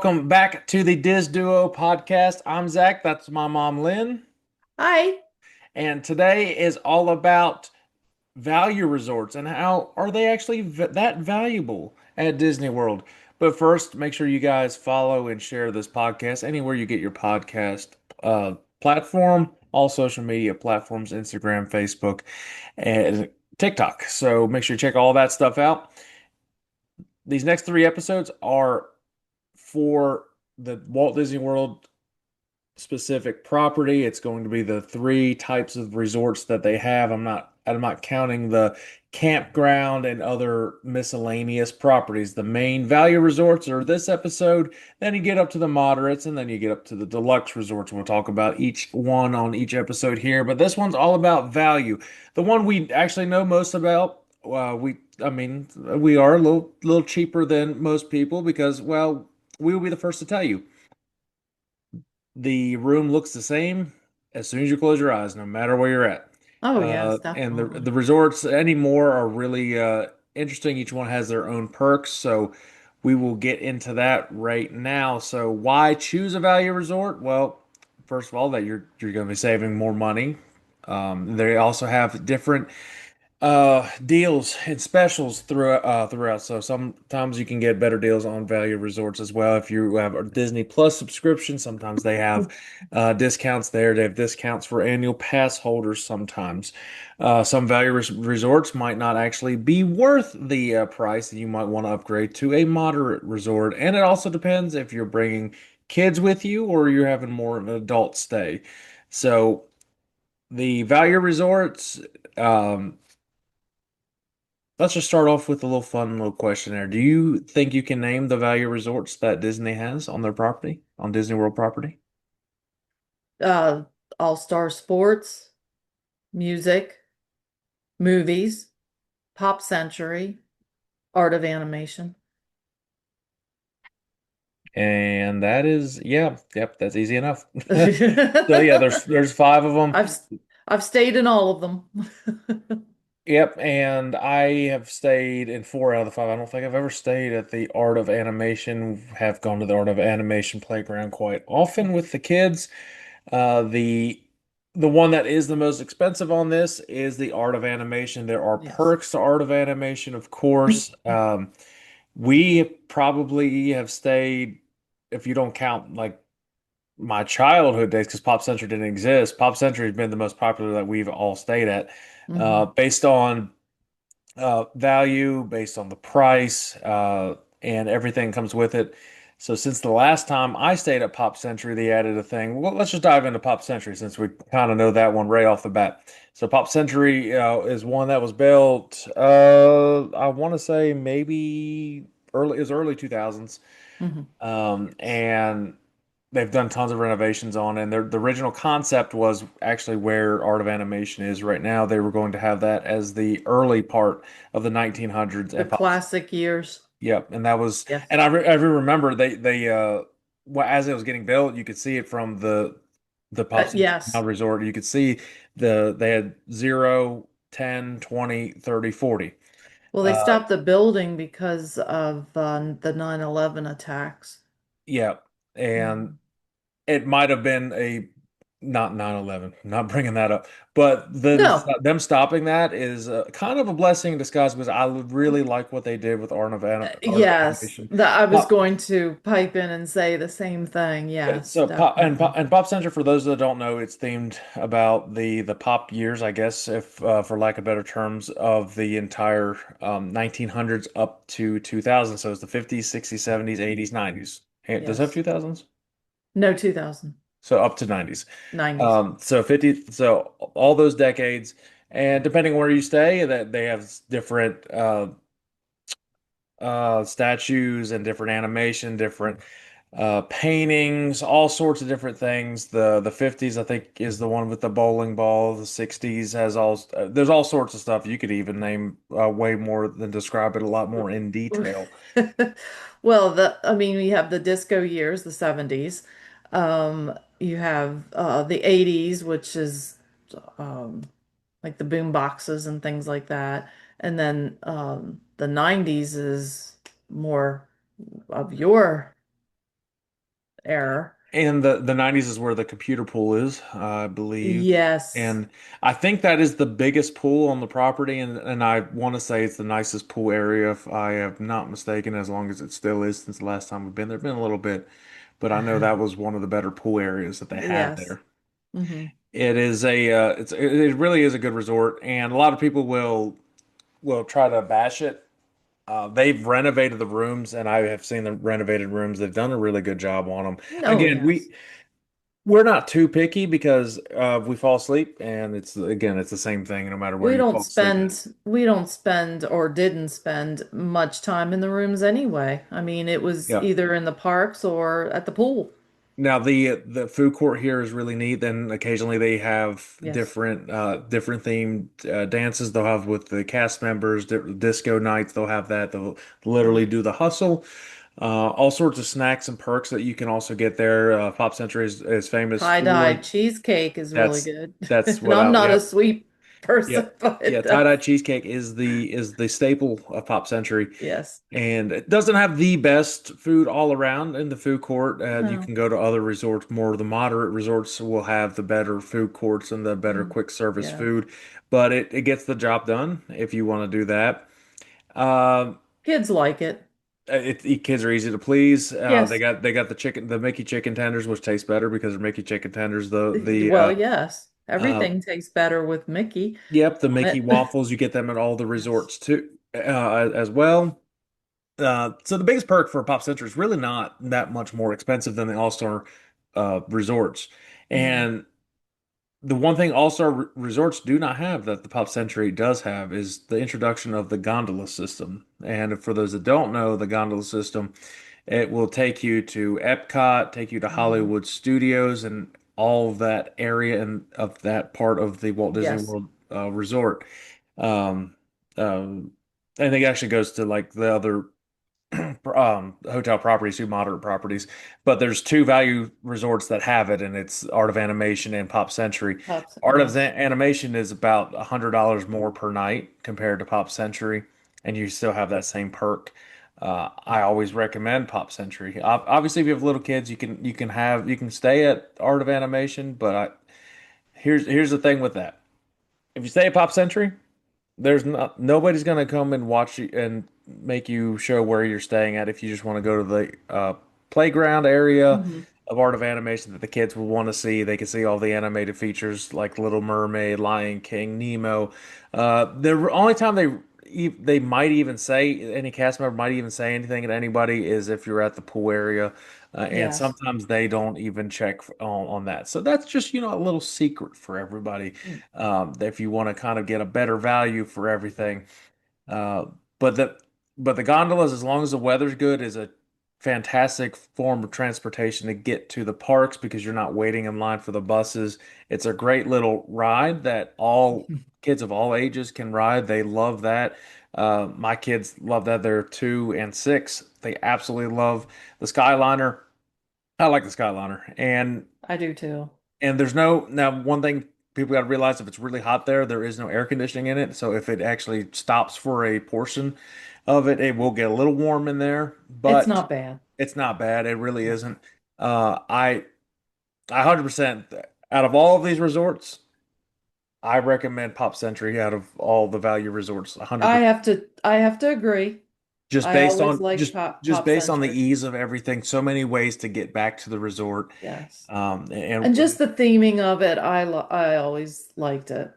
Welcome back to the Diz Duo podcast. I'm Zach. That's my mom, Lynn. Hi. And today is all about value resorts and how are they actually that valuable at Disney World. But first, make sure you guys follow and share this podcast anywhere you get your podcast platform, all social media platforms, Instagram, Facebook, and TikTok. So make sure you check all that stuff out. These next three episodes are for the Walt Disney World specific property. It's going to be the three types of resorts that they have. I'm not counting the campground and other miscellaneous properties. The main value resorts are this episode. Then you get up to the moderates, and then you get up to the deluxe resorts. We'll talk about each one on each episode here, but this one's all about value. The one we actually know most about. We are a little cheaper than most people because, well, we will be the first to tell you. The room looks the same as soon as you close your eyes, no matter where you're at. Oh, yes, And the definitely. the resorts anymore are really interesting. Each one has their own perks, so we will get into that right now. So why choose a value resort? Well, first of all, that you're going to be saving more money. They also have different deals and specials throughout. So sometimes you can get better deals on value resorts as well. If you have a Disney Plus subscription, sometimes they have discounts there. They have discounts for annual pass holders sometimes. Some value resorts might not actually be worth the price, and you might want to upgrade to a moderate resort. And it also depends if you're bringing kids with you or you're having more of an adult stay. So the value resorts, um, let's just start off with a little fun little questionnaire. Do you think you can name the value resorts that Disney has on their property, on Disney World property? Uh, All-Star Sports, music, movies, Pop Century, Art of Animation. And that is, yeah, yep, that's easy enough. So yeah, I've there's five of them. I've stayed in all of them. Yep, and I have stayed in four out of the five. I don't think I've ever stayed at the Art of Animation. Have gone to the Art of Animation playground quite often with the kids. The one that is the most expensive on this is the Art of Animation. There are Yes. perks to Art of Animation, of course. We probably have stayed, if you don't count like my childhood days, because Pop Century didn't exist. Pop Century has been the most popular that we've all stayed at, Hmm. based on value, based on the price, and everything comes with it. So since the last time I stayed at Pop Century, they added a thing. Well, let's just dive into Pop Century since we kind of know that one right off the bat. So Pop Century is one that was built, I want to say maybe early 2000s. Hmm. And they've done tons of renovations on it. And the original concept was actually where Art of Animation is right now. They were going to have that as the early part of the 1900s The at Pop. classic years. Yep, and that was, Yes. and I remember well, as it was getting built, you could see it from the Pop Century Now Yes. Resort. You could see they had 0, 10, 20, 30, 40. Well, they Uh, stopped the building because of the 9/11 attacks. yeah, and Mhm. it might have been a not 9/11, not bringing that up, but No. them stopping that is kind of a blessing in disguise because I really like what they did with Art of Yes, Animation. that I was Pop, going to pipe in and say the same thing. Yes, so definitely. Pop Center, for those that don't know, it's themed about the pop years, I guess, if for lack of better terms, of the entire 1900s up to 2000. So it's the 50s, 60s, 70s, 80s, 90s. Hey, does it have Yes. 2000s? No, 2000. So up to 90s. 90s. So 50, so all those decades, and depending on where you stay, that they have different statues and different animation, different paintings, all sorts of different things. The 50s, I think, is the one with the bowling ball. The 60s has there's all sorts of stuff. You could even name way more than describe it a lot more in detail. Well, I mean, we have the disco years, the 70s. You have the 80s, which is um, like the boom boxes and things like that. And then the 90s is more of your era. And the 90s is where the computer pool is, I believe. Yes. And I think that is the biggest pool on the property, and I want to say it's the nicest pool area, if I am not mistaken, as long as it still is since the last time we've been there. Been a little bit, but I know that was one of the better pool areas that they had Yes. there. Hmm. It is it really is a good resort, and a lot of people will try to bash it. They've renovated the rooms, and I have seen the renovated rooms. They've done a really good job on them. Oh, Again, yes. we're not too picky because we fall asleep, and it's the same thing no matter where you fall asleep at. We don't spend or didn't spend much time in the rooms anyway. I mean, it was Yeah. either in the parks or at the pool. Now the food court here is really neat. Then occasionally they have Yes. different themed dances. They'll have with the cast members, disco nights. They'll have that. They'll literally Mm. do the hustle. All sorts of snacks and perks that you can also get there. Pop Century is famous for. Tie-dye cheesecake is really That's good. that's And what I'm I not a yep. sweet Yeah, person, yeah. but Tie-dye cheesecake is the staple of Pop Century, yes. and it doesn't have the best food all around in the food court. You No. can go to other resorts, more of the moderate resorts will have the better food courts and the better Mm. quick service Yeah. food, but it gets the job done if you want to do that. Um, Kids like it. kids are easy to please. Yes. They got the Mickey chicken tenders, which taste better because they're Mickey chicken tenders. Well, yes. Uh, Everything tastes better with Mickey Yep, the on Mickey it. waffles, you get them at all the Yes. resorts too, as well. So the biggest perk for Pop Century is really not that much more expensive than the All-Star resorts. Hmm. And the one thing All-Star resorts do not have that the Pop Century does have is the introduction of the gondola system. And for those that don't know, the gondola system, it will take you to Epcot, take you to Hmm. Hollywood Studios, and all of that area and of that part of the Walt Disney Yes. World resort. Um, I think it actually goes to like the other hotel properties, two moderate properties, but there's two value resorts that have it, and it's Art of Animation and Pop Century. Pops. Art of Yes. Animation is about $100 more per night compared to Pop Century, and you still have that same perk. I always recommend Pop Century. Obviously, if you have little kids, you can stay at Art of Animation, but here's the thing with that. If you stay at Pop Century, there's not nobody's gonna come and watch you and make you show where you're staying at if you just want to go to the playground area Hmm. of Art of Animation that the kids will want to see. They can see all the animated features like Little Mermaid, Lion King, Nemo. The only time they might even say any cast member might even say anything to anybody is if you're at the pool area. And Yes. sometimes they don't even check on that. So that's just, a little secret for everybody Mm. if you want to kind of get a better value for everything. Uh, but the gondolas, as long as the weather's good, is a fantastic form of transportation to get to the parks because you're not waiting in line for the buses. It's a great little ride that all kids of all ages can ride. They love that. My kids love that. They're 2 and 6. They absolutely love the Skyliner. I like the Skyliner, I do too. and there's no now one thing people got to realize if it's really hot there, there is no air conditioning in it. So if it actually stops for a portion of it, it will get a little warm in there, It's but not bad. it's not bad. It really isn't. Uh, I I 100% out of all of these resorts, I recommend Pop Century out of all the value resorts, 100%. I have to agree. Just I based always on like just Pop just Pop based on the Century. ease of everything, so many ways to get back to the resort. Yes. And And just the theming of it, I always liked it.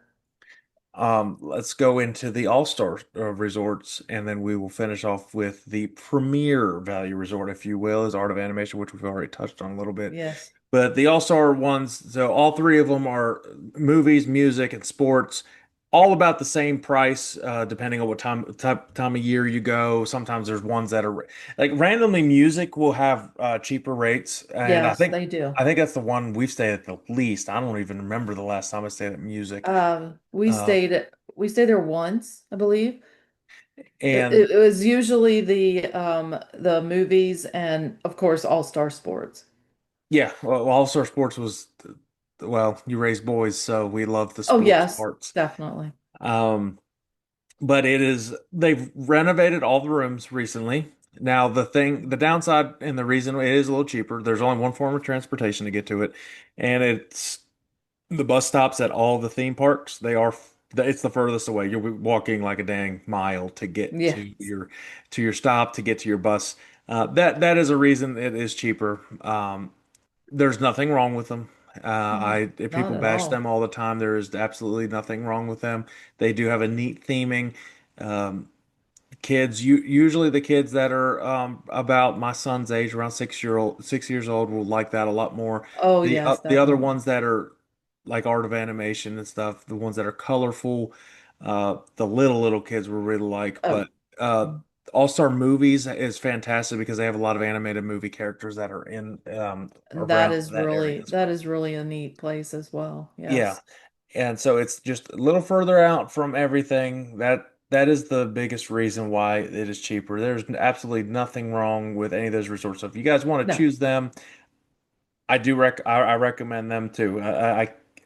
Let's go into the All-Star resorts, and then we will finish off with the premier value resort, if you will, is Art of Animation, which we've already touched on a little bit. Yes. But the All-Star ones, so all three of them are movies, music, and sports, all about the same price, depending on what time of year you go. Sometimes there's ones that are like randomly music will have cheaper rates, and Yes, they do. I think that's the one we've stayed at the least. I don't even remember the last time I stayed at music. Uh, We stayed there once, I believe. And It was usually the movies and of course All-Star Sports. yeah, well, All Star Sports was, well, you raise boys, so we love the Oh sports yes, parts. definitely. Um, but they've renovated all the rooms recently. Now, the downside and the reason it is a little cheaper, there's only one form of transportation to get to it, and it's the bus stops at all the theme parks. It's the furthest away. You'll be walking like a dang mile to get Yes. to your stop, to get to your bus. That is a reason it is cheaper. There's nothing wrong with them. No, If not people at bash all. them all the time, there is absolutely nothing wrong with them. They do have a neat theming. Um, usually the kids that are about my son's age, around 6 years old, will like that a lot more. Oh, yes, The other definitely. ones that are like art of animation and stuff, the ones that are colorful, the little kids will really like. Oh, But uh, All-Star Movies is fantastic because they have a lot of animated movie characters that are in around that area as that well. is really a neat place as well. Yeah, Yes. and so it's just a little further out from everything. That is the biggest reason why it is cheaper. There's absolutely nothing wrong with any of those resorts. So if you guys want to No. choose them, I recommend them too.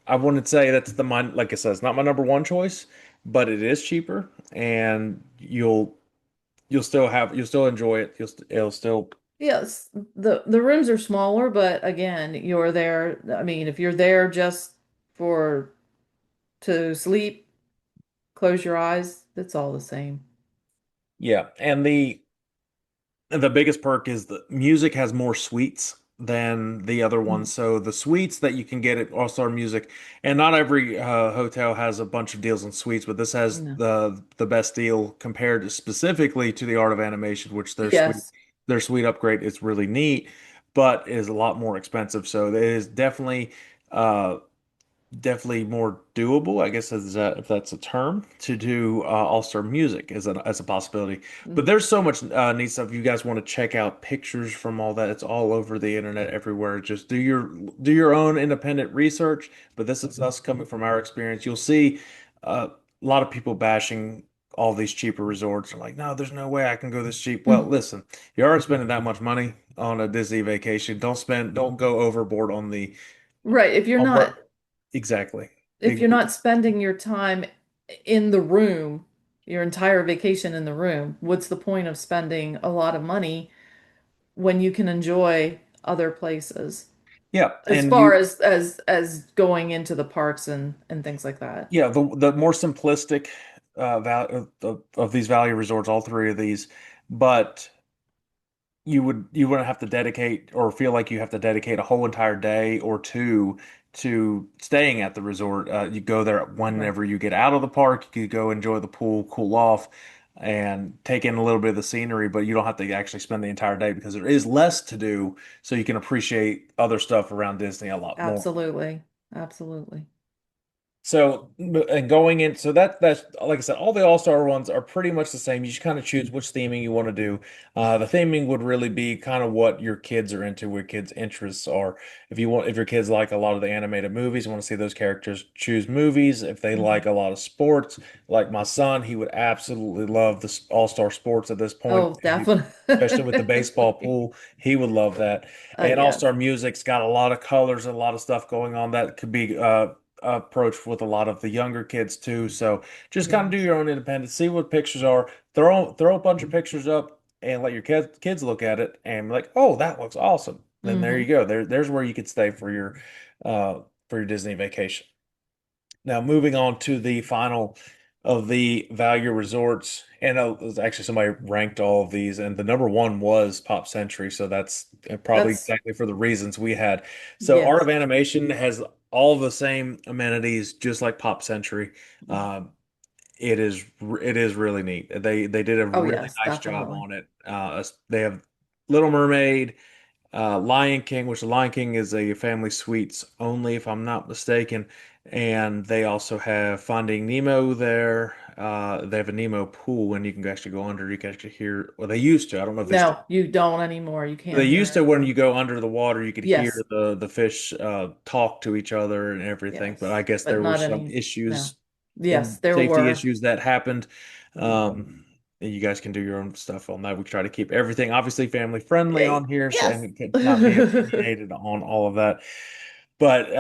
I wouldn't say that's the mine, like I said, it's not my number one choice, but it is cheaper, and you'll still enjoy it. It'll still. Yes, the rooms are smaller, but again, you're there. I mean, if you're there just for to sleep, close your eyes, it's all the same. Yeah, and the biggest perk is the music has more suites than the other Mhm. ones. So the suites that you can get at All Star Music, and not every hotel has a bunch of deals on suites, but this has No. the best deal compared to specifically to the Art of Animation, which Yes. their suite upgrade is really neat, but is a lot more expensive. So it is uh, definitely more doable, I guess, if that's a term, to do All-Star Music as a possibility. But Mm. there's so much neat stuff. You guys want to check out pictures from all that? It's all over the internet everywhere. Just do your own independent research. But this is us coming from our experience. You'll see a lot of people bashing all these cheaper resorts. They're like, no, there's no way I can go this cheap. Well, Mm. listen, you're already spending that much money on a Disney vacation. Don't go overboard Right. on what exactly. If you're not spending your time in the room, your entire vacation in the room, what's the point of spending a lot of money when you can enjoy other places? Yeah, As and far as going into the parks and things like that. the more simplistic of these value resorts, all three of these, but you wouldn't have to dedicate or feel like you have to dedicate a whole entire day or two to staying at the resort. You go there Right. whenever you get out of the park. You could go enjoy the pool, cool off, and take in a little bit of the scenery, but you don't have to actually spend the entire day because there is less to do, so you can appreciate other stuff around Disney a lot more. Absolutely. Absolutely. So and going in, so that's like I said, all the All-Star ones are pretty much the same. You just kind of choose which theming you want to do. The theming would really be kind of what your kids are into, what kids' interests are. If your kids like a lot of the animated movies, want to see those characters, choose movies. If they like Mhm. a lot of sports, like my son, he would absolutely love the All-Star sports at this point. Oh, definitely. Especially with the baseball pool, he would love that. And Yes. All-Star Music's got a lot of colors and a lot of stuff going on that could be approach with a lot of the younger kids too. So just kind of do Yes. your own independent, see what pictures are, throw a bunch of pictures up and let your kids look at it and be like, oh, that looks awesome. Then there you Hmm. go. There's where you could stay uh for your Disney vacation. Now, moving on to the final of the value resorts, and it was actually somebody ranked all of these, and the number one was Pop Century, so that's probably That's exactly for the reasons we had. So, Art of yes. Animation has all the same amenities, just like Pop Century. Um, it is really neat. They did a Oh, really yes, nice job definitely. on it. They have Little Mermaid, Lion King, which the Lion King is a family suites only, if I'm not mistaken. And they also have Finding Nemo there. They have a Nemo pool, and you can actually go under. You can actually hear. Well, they used to. I don't know if they still. No, you don't anymore. You They can't hear used to when anything. you go under the water, you could hear Yes, the fish talk to each other and everything. But yes, I guess but there were not some any. No. issues Yes, and there safety were. issues that happened. And you guys can do your own stuff on that. We try to keep everything obviously family friendly on here, so, Yes. and it not be opinionated on all of that. But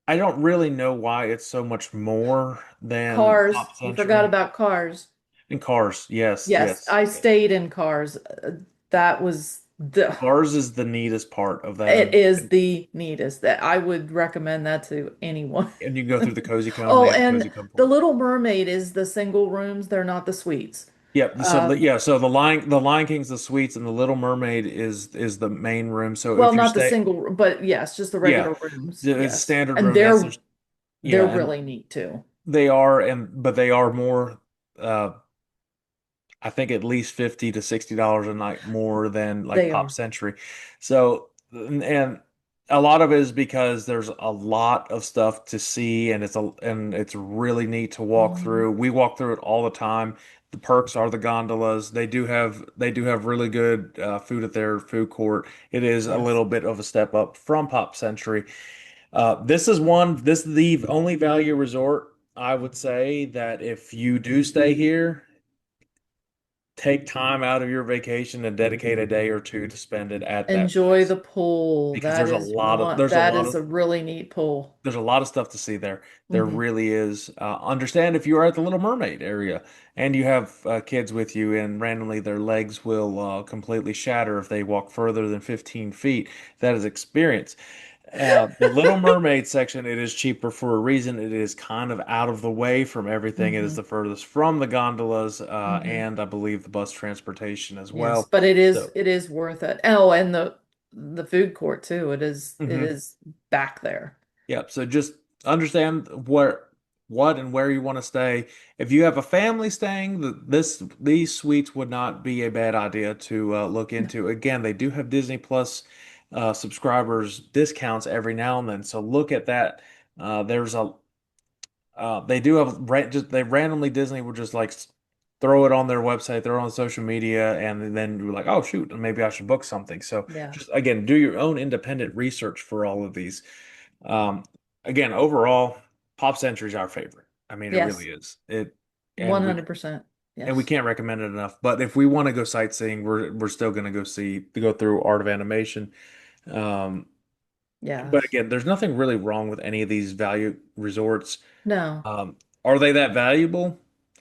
I don't really know why it's so much more than Cars. Pop You forgot Century. about cars. And Cars, yes, Yes, yes. I stayed in Cars. That was the Cars is the neatest part of that, it is the neatest. That I would recommend that to anyone. and you can go through the Cozy Cone. They Oh, have a and Cozy Cone the for it. Little Mermaid is the single rooms. They're not the suites. Yep. So Um, the Lion King's the suites, and the Little Mermaid is the main room. So well, if you're not the stay, single, but yes, just the yeah, regular rooms. it's Yes, standard and room. That's their, they're yeah, and really neat too. they are, and but they are more. Uh, I think at least $50 to $60 a night more than like They Pop are. Century. So, and a lot of it is because there's a lot of stuff to see, and it's really neat to walk Mhm. through. We walk through it all the time. The perks are the gondolas. They do have really good food at their food court. It is a Yes. little bit of a step up from Pop Century. This is the only value resort I would say that if you do stay here, take time out of your vacation and dedicate a day or two to spend it at that Enjoy place the pool. because there's a lot of That is a really neat pool. there's a lot of stuff to see there. There Hmm. really is. Understand if you are at the Little Mermaid area and you have kids with you, and randomly their legs will completely shatter if they walk further than 15 feet. That is experience. The Little Mermaid section, it is cheaper for a reason. It is kind of out of the way from everything. It is Hmm. the furthest from the gondolas, Hmm. and I believe the bus transportation as Yes, well. but So, it is worth it. Oh, and the food court too. It mhm. is back there. Yep. So just understand what and where you want to stay. If you have a family staying, these suites would not be a bad idea to look into. Again, they do have Disney Plus subscribers discounts every now and then, so look at that. There's a they do have just they randomly Disney will just like throw it on their website, throw it on social media, and then you're like, oh shoot, maybe I should book something. So Yeah. just again, do your own independent research for all of these. Um, Again, overall, Pop Century is our favorite. I mean, it really Yes. is. It and we 100%. and we Yes. can't recommend it enough. But if we want to go sightseeing, we're still going to go through Art of Animation. Um, but Yes. again, there's nothing really wrong with any of these value resorts. No. Um, are they that valuable?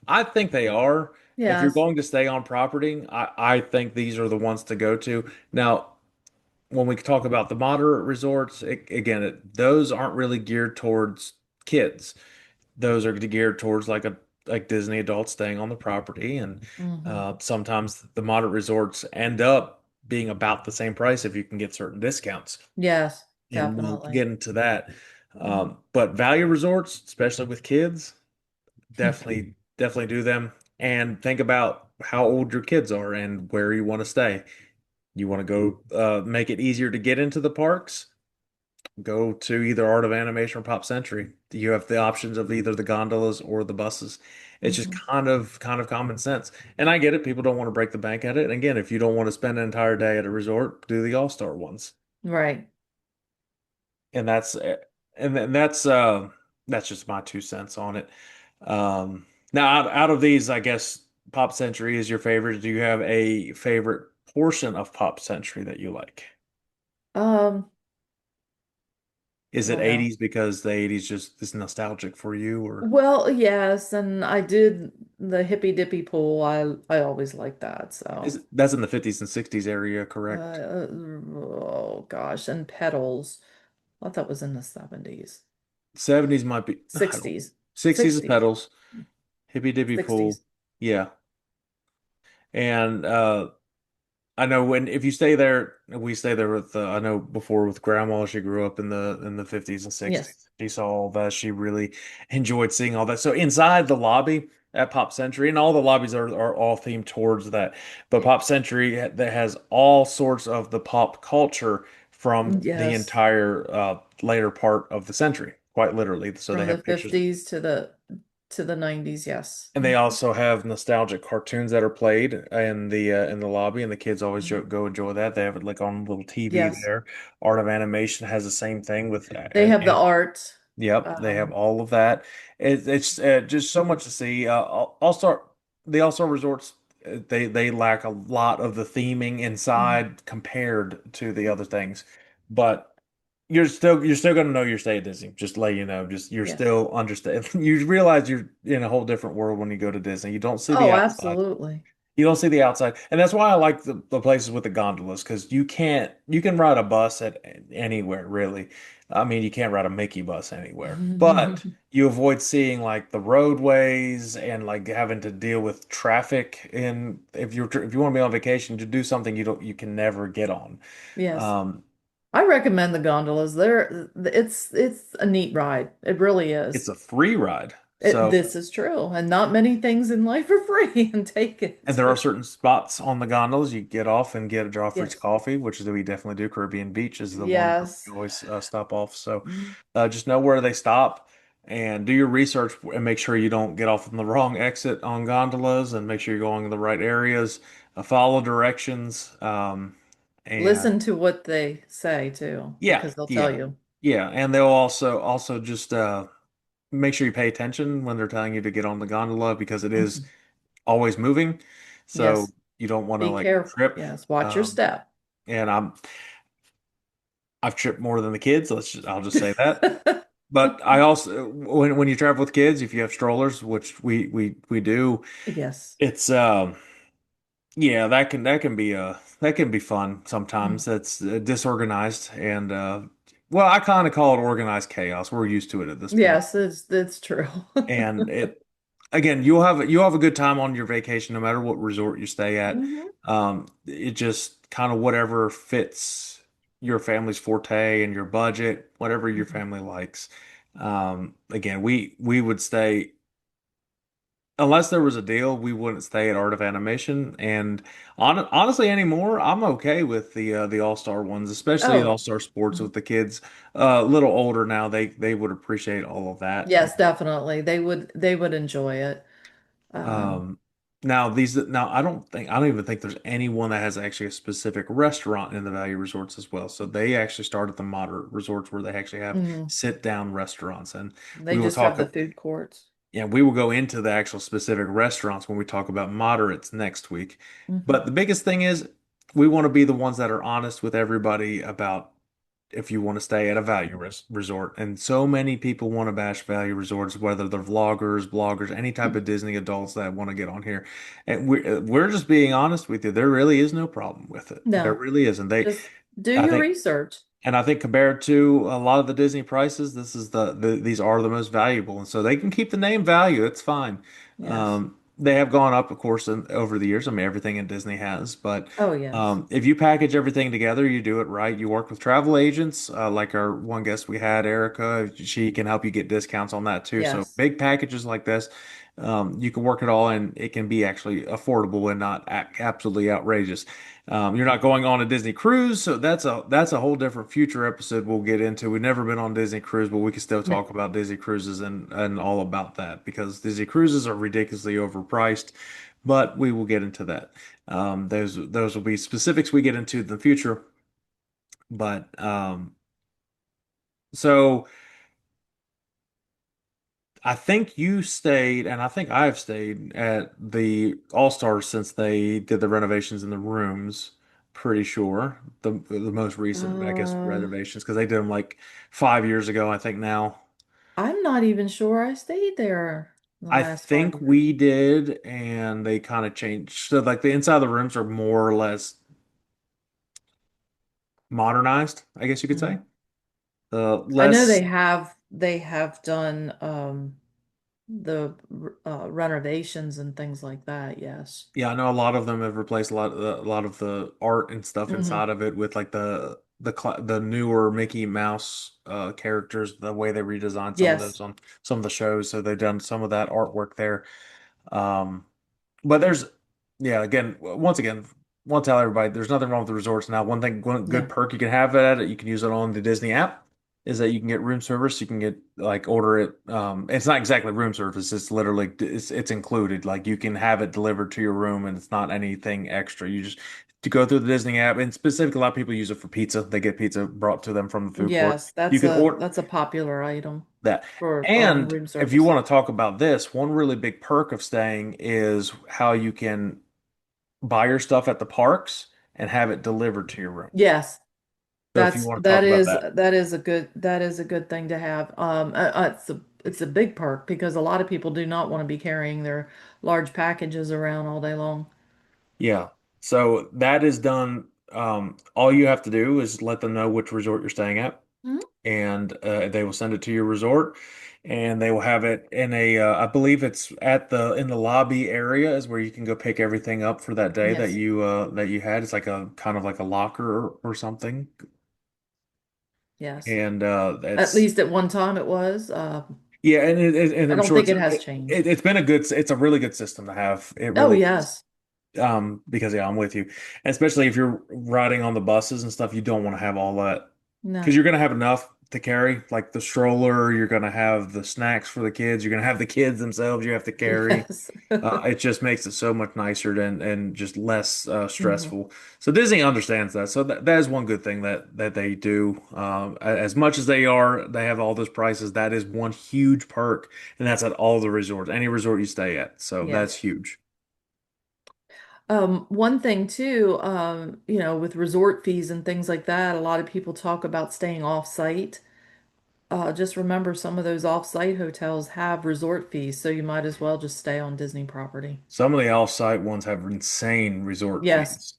I think they are. If you're Yes. going to stay on property, I think these are the ones to go to. Now, when we talk about the moderate resorts, those aren't really geared towards kids. Those are geared towards like Disney adults staying on the property, and Hmm. sometimes the moderate resorts end up being about the same price if you can get certain discounts, Yes, and we'll definitely. get into that. But value resorts, especially with kids, definitely do them, and think about how old your kids are and where you want to stay. You want to go make it easier to get into the parks? Go to either Art of Animation or Pop Century. You have the options of either the gondolas or the buses. It's just Hmm. kind of common sense. And I get it. People don't want to break the bank at it. And again, if you don't want to spend an entire day at a resort, do the All-Star ones. Right. And that's just my 2 cents on it. Now out of these, I guess Pop Century is your favorite. Do you have a favorite portion of Pop Century that you like? Um, Is it well, 80s because the 80s just is nostalgic for you, or well, yes, and I did the hippy dippy pool. I always liked that. So, that's in the 50s and 60s area, correct? oh gosh, and petals. I thought that was in the 70s. 70s might be, I don't know. 60s. 60s is 60s. pedals, hippy dippy pool. 60s. Yeah. And I know when if you stay there, we stay there with I know before with grandma, she grew up in the 50s and Yes. 60s. She saw all that. She really enjoyed seeing all that. So inside the lobby at Pop Century, and all the lobbies are all themed towards that. But Pop Century that has all sorts of the pop culture from the Yes. entire later part of the century, quite literally. So they From the have pictures. 50s to the 90s, yes. And they also have nostalgic cartoons that are played in the lobby, and the kids always Mhm. go enjoy that. They have it like on a little TV Yes. there. Art of Animation has the same thing with, They have the and art. yep, they have Um, all of that. It's just so much to see. All Star Resorts, they lack a lot of the theming mhm. inside compared to the other things, but you're still gonna know you're staying at Disney. Just to let you know, just you're Yes. still understand. You realize you're in a whole different world when you go to Disney. You don't see the Oh, outside. absolutely. You don't see the outside, and that's why I like the places with the gondolas because you can ride a bus at anywhere really. I mean, you can't ride a Mickey bus anywhere, but you avoid seeing like the roadways and like having to deal with traffic. And if you want to be on vacation to do something you can never get on. Yes. Um, I recommend the gondolas. It's a neat ride. It really it's is. a free ride, so. This is true, and not many things in life are free and take And it. there are certain spots on the gondolas you get off and get a Joffrey's Yes. coffee, which is we definitely do. Caribbean Beach is the one where we Yes. always stop off. So Mhm. just know where they stop and do your research and make sure you don't get off on the wrong exit on gondolas and make sure you're going in the right areas. Follow directions. And Listen to what they say too, yeah, because they'll tell yeah, you. yeah. And they'll also just make sure you pay attention when they're telling you to get on the gondola because it is Mhm. always moving. So Yes. you don't want to Be like careful. trip. Yes. Watch your Um, step. and I've tripped more than the kids. I'll just say that. But I also when you travel with kids, if you have strollers, which we do, Yes. it's yeah, that can be fun Mhm. sometimes. It's disorganized and well, I kind of call it organized chaos. We're used to it at this point. Yes, it's true. And it again, you'll have a good time on your vacation no matter what resort you stay at. Hmm. It just kind of whatever fits your family's forte and your budget, whatever your Hmm. family likes. Again, we would stay unless there was a deal, we wouldn't stay at Art of Animation. And honestly, anymore, I'm okay with the All-Star ones, especially the Oh, All-Star Sports mhm. with the kids. A little older now, they would appreciate all of that. Yes, definitely. They would enjoy it. Um, Um, now I don't even think there's anyone that has actually a specific restaurant in the value resorts as well. So they actually start at the moderate resorts where they actually have mhm. sit down restaurants, and They we will just have talk. the food courts. Yeah, we will go into the actual specific restaurants when we talk about moderates next week. Hmm. But the biggest thing is we want to be the ones that are honest with everybody about if you want to stay at a value resort. And so many people want to bash value resorts, whether they're vloggers, bloggers, any type of Disney adults that want to get on here. And we're just being honest with you. There really is no problem with it. There No, really isn't. just do I your think research. and I think compared to a lot of the Disney prices, this is these are the most valuable, and so they can keep the name value. It's fine. Yes. They have gone up, of course, over the years. I mean, everything in Disney has, but Oh, yes. if you package everything together, you do it right. You work with travel agents, like our one guest we had, Erica. She can help you get discounts on that too. So Yes. big packages like this, you can work it all, and it can be actually affordable and not absolutely outrageous. You're not going on a Disney cruise, so that's a whole different future episode we'll get into. We've never been on Disney cruise, but we can still No, talk about Disney cruises and all about that because Disney cruises are ridiculously overpriced, but we will get into that. Those will be specifics we get into in the future. But so I think you stayed, and I think I've stayed at the All Stars since they did the renovations in the rooms. Pretty sure the most recent, I guess, uh, renovations because they did them like 5 years ago. I think now. I'm not even sure I stayed there the I last five think years. we did, and they kind of changed. So like the inside of the rooms are more or less modernized, I guess you could say. Mhm. I know Less. they have done the renovations and things like that. Yes. Yeah, I know a lot of them have replaced a lot of the art and stuff Hmm. inside of it with like the newer Mickey Mouse characters, the way they redesigned some of those Yes. on some of the shows. So they've done some of that artwork there. Um, but there's, yeah, once again, want to tell everybody there's nothing wrong with the resorts. Now, one good No. perk you can have at it, you can use it on the Disney app, is that you can get room service. You can get like order it. It's not exactly room service. It's literally it's included. Like you can have it delivered to your room, and it's not anything extra. You just to go through the Disney app, and specifically, a lot of people use it for pizza. They get pizza brought to them from the food court. Yes, You can order that's a popular item that. for And room if you service. want to talk about this, one really big perk of staying is how you can buy your stuff at the parks and have it delivered to your room. Yes. So if you want to talk about that. that is a good thing to have. It's a big perk because a lot of people do not want to be carrying their large packages around all day long. Yeah. So that is done. All you have to do is let them know which resort you're staying at, Mhm. and they will send it to your resort, and they will have it in a. I believe it's at the in the lobby area is where you can go pick everything up for that day Yes, that you had. It's like a kind of like a locker or something, yes. and At it's least at one time it was. yeah, and I I'm don't sure think it has changed. it's been a it's a really good system to have. It Oh, really is. yes. Because yeah, I'm with you. Especially if you're riding on the buses and stuff, you don't want to have all that because No. you're gonna have enough to carry, like the stroller, you're gonna have the snacks for the kids, you're gonna have the kids themselves you have to carry. Yes. It just makes it so much nicer and just less hmm stressful. So Disney understands that. So that is one good thing that they do. As much as they have all those prices. That is one huge perk, and that's at all the resorts, any resort you stay at. So that's Yes. huge. One thing too, with resort fees and things like that, a lot of people talk about staying off-site. Just remember some of those off-site hotels have resort fees, so you might as well just stay on Disney property. Some of the off-site ones have insane resort Yes, fees.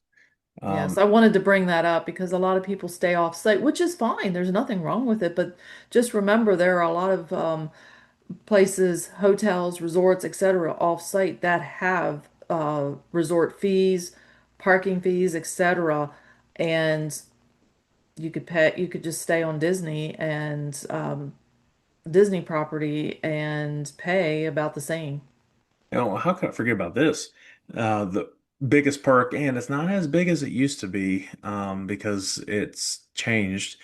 yes. Um, I wanted to bring that up because a lot of people stay off-site, which is fine. There's nothing wrong with it, but just remember there are a lot of places, hotels, resorts, etc., off-site that have resort fees, parking fees, etc. And you could just stay on Disney and Disney property and pay about the same. how can I forget about this? The biggest perk, and it's not as big as it used to be, because it's changed.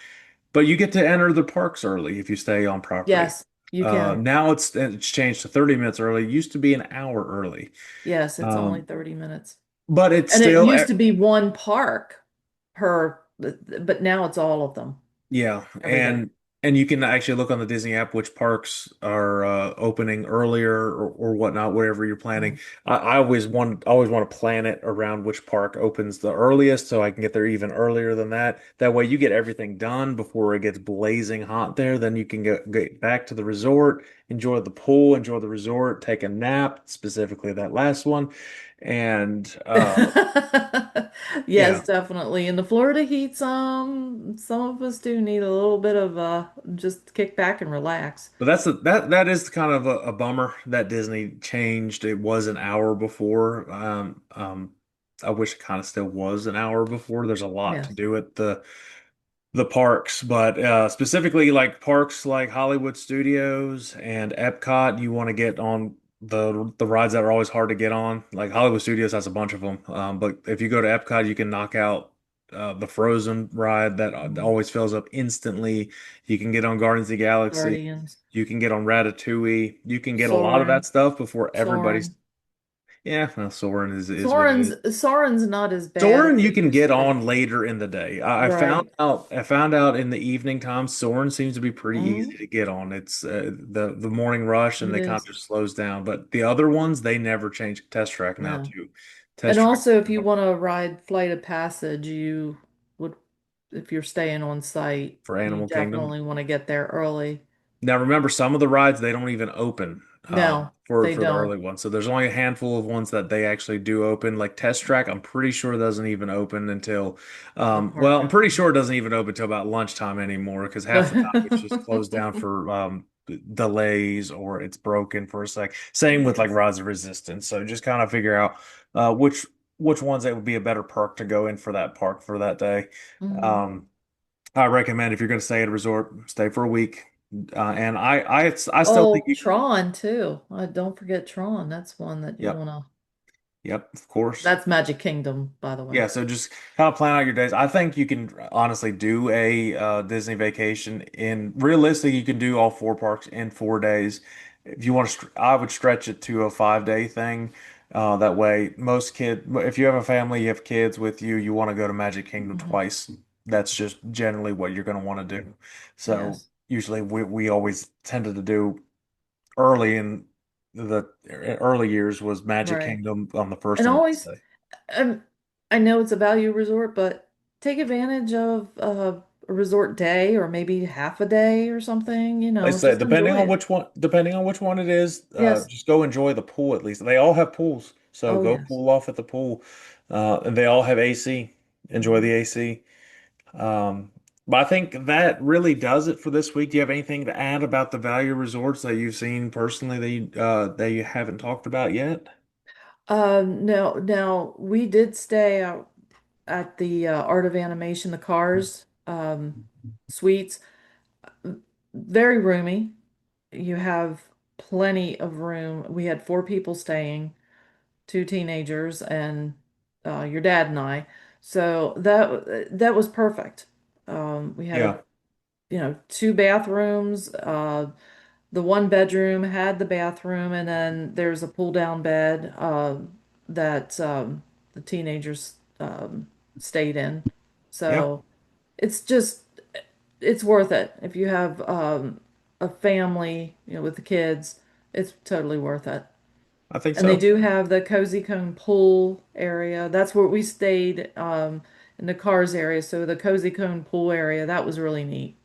But you get to enter the parks early if you stay on property. Yes, you can. Now it's changed to 30 minutes early. It used to be an hour early. Yes, it's only Um, 30 minutes. but it's And it still used to be one park but now it's all of them Yeah, every day. and you can actually look on the Disney app which parks are opening earlier or whatnot, whatever you're planning. Mhm. I always want to plan it around which park opens the earliest so I can get there even earlier than that. That way you get everything done before it gets blazing hot there. Then you can get back to the resort, enjoy the pool, enjoy the resort, take a nap, specifically that last one. And Yes, yeah. definitely. In the Florida heat, some of us do need a little bit of just kick back and relax. But that is kind of a bummer that Disney changed. It was an hour before. I wish it kind of still was an hour before. There's a lot to Yes. do at the parks, but specifically like parks like Hollywood Studios and Epcot, you want to get on the rides that are always hard to get on. Like Hollywood Studios has a bunch of them, but if you go to Epcot, you can knock out the Frozen ride that Mhm. always fills up instantly. You can get on Guardians of the Galaxy. Guardians, You can get on Ratatouille. You can get a lot of that Soarin', stuff before everybody's. Soarin'. Yeah, well, Soarin' is what it is. Soarin's not as bad Soren if you you're can used get to it. on later in the day. Right. I found out in the evening time Soren seems to be pretty easy hmm to get on. It's the morning rush and It they kind of is. just slows down. But the other ones they never change. Test Track now No. too. And Test Track. also, if you want to ride Flight of Passage, you would, if you're staying on site, For you Animal Kingdom. definitely want to get there early. Now remember, some of the rides they don't even open No, they for the don't. early ones. So there's only a handful of ones that they actually do open. Like Test Track, I'm pretty sure doesn't even open until The well, park I'm pretty opens. sure it doesn't even open until about lunchtime anymore because half the time it's just closed down for delays or it's broken for a sec. Same with like Yes. Rise of Resistance. So just kind of figure out which ones it would be a better perk to go in for that park for that day. hmm Um, I recommend if you're going to stay at a resort, stay for a week. And I still think Oh, you, Tron too. Don't forget Tron. That's one that you yep, want to. yep, of course. That's Magic Kingdom, by the way. Yeah, so just kind of plan out your days. I think you can honestly do a Disney vacation in realistically, you can do all four parks in 4 days. If you want to, I would stretch it to a 5 day thing. That way, if you have a family, you have kids with you, you want to go to Magic Kingdom hmm twice. That's just generally what you're going to want to do. So Yes. usually we always tended to do early in the early years was Magic Right. Kingdom on the first And and last always, day. um, I know it's a value resort, but take advantage of a resort day or maybe half a day or something, Like I said, just enjoy it. depending on which one it is, Yes. just go enjoy the pool at least. They all have pools, so Oh, go yes. cool off at the pool. And they all have AC. Enjoy Mhm. the AC. Um, but I think that really does it for this week. Do you have anything to add about the value resorts that you've seen personally that you haven't talked about yet? No, now we did stay out at the Art of Animation, the Cars suites. Very roomy. You have plenty of room. We had four people staying, two teenagers and your dad and I. So that was perfect. We had Yeah, two bathrooms. The one bedroom had the bathroom, and then there's a pull down bed that the teenagers stayed in. yeah, So it's just it's worth it if you have a family, with the kids. It's totally worth it. I think And they so. do have the Cozy Cone pool area. That's where we stayed in the cars area. So the Cozy Cone pool area, that was really neat.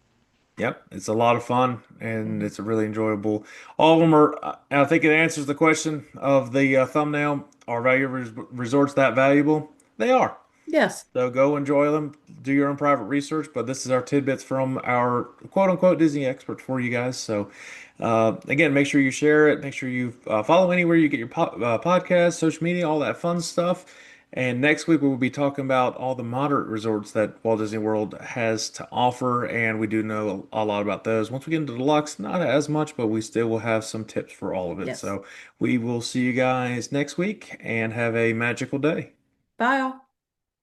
Yep, it's a lot of fun and Mhm. it's a really enjoyable. All of them are, I think it answers the question of the thumbnail. Are resorts that valuable? They are. Yes, So go enjoy them, do your own private research. But this is our tidbits from our quote unquote Disney expert for you guys. So again, make sure you share it. Make sure you follow anywhere you get your podcast, social media, all that fun stuff. And next week we will be talking about all the moderate resorts that Walt Disney World has to offer, and we do know a lot about those. Once we get into deluxe, not as much, but we still will have some tips for all of it. yes. So we will see you guys next week and have a magical day. Bye all.